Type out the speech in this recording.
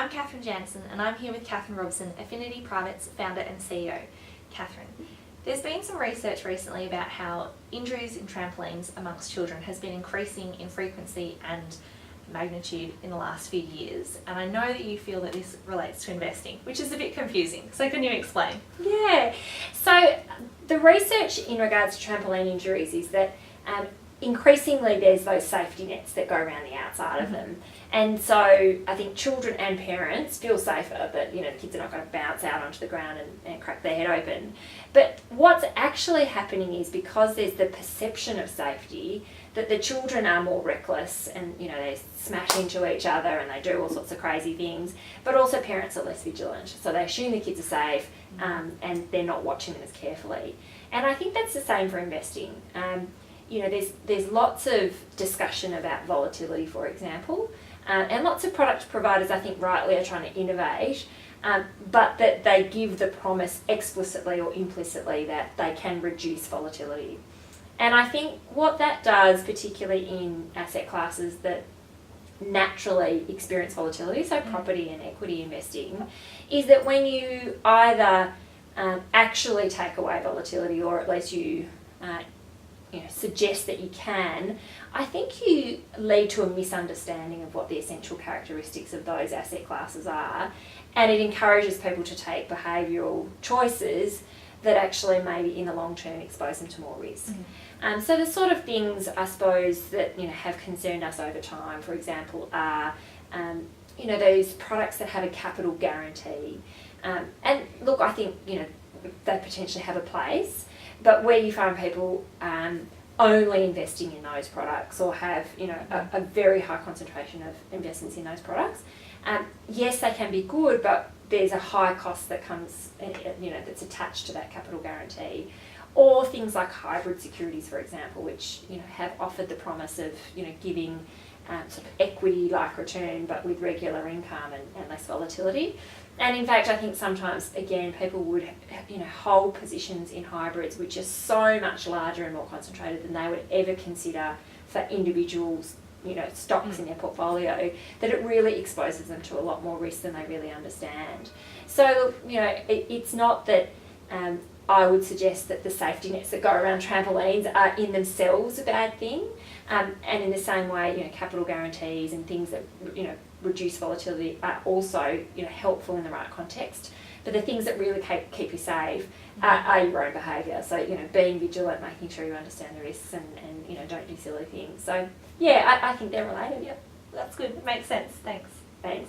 I'm Catherine Jansen, and I'm here with Catherine Robson, Affinity Private's founder and CEO. Catherine, there's been some research recently about how injuries in trampolines amongst children has been increasing in frequency and magnitude in the last few years, and I know that you feel that this relates to investing, which is a bit confusing, so can you explain? Yeah, so the research in regards to trampoline injuries is that increasingly there's those safety nets that go around the outside of them, and so I think children and parents feel safer that the kids are not going to bounce out onto the ground and crack their head open. But what's actually happening is, because there's the perception of safety, that the children are more reckless and they smash into each other and they do all sorts of crazy things, but also parents are less vigilant, so they assume the kids are safe and they're not watching them as carefully. And I think that's the same for investing. There's lots of discussion about volatility, for example, and lots of product providers, I think rightly, are trying to innovate, but that they give the promise explicitly or implicitly that they can reduce volatility. And I think what that does, particularly in asset classes that naturally experience volatility, so property and equity investing, is that when you either actually take away volatility, or at least you suggest that you can, I think you lead to a misunderstanding of what the essential characteristics of those asset classes are, and it encourages people to take behavioural choices that actually maybe in the long term expose them to more risk. So the sort of things, I suppose, that have concerned us over time, for example, are those products that have a capital guarantee. And look, I think they potentially have a place, but where you find people only investing in those products, or have a very high concentration of investments in those products, yes, they can be good, but there's a high cost that comes, that's attached to that capital guarantee. Or things like hybrid securities, for example, which have offered the promise of giving sort of equity-like return, but with regular income and less volatility. And in fact, I think sometimes, again, people would hold positions in hybrids which are so much larger and more concentrated than they would ever consider for individuals, stocks in their portfolio, that it really exposes them to a lot more risk than they really understand. So, it's not that I would suggest that the safety nets that go around trampolines are in themselves a bad thing. And in the same way, capital guarantees and things that, reduce volatility are also, helpful in the right context. But the things that really keep you safe are your own behaviour. So, being vigilant, making sure you understand the risks and don't do silly things. So, yeah, I think they're related. Yep, that's good. It makes sense. Thanks. Thanks.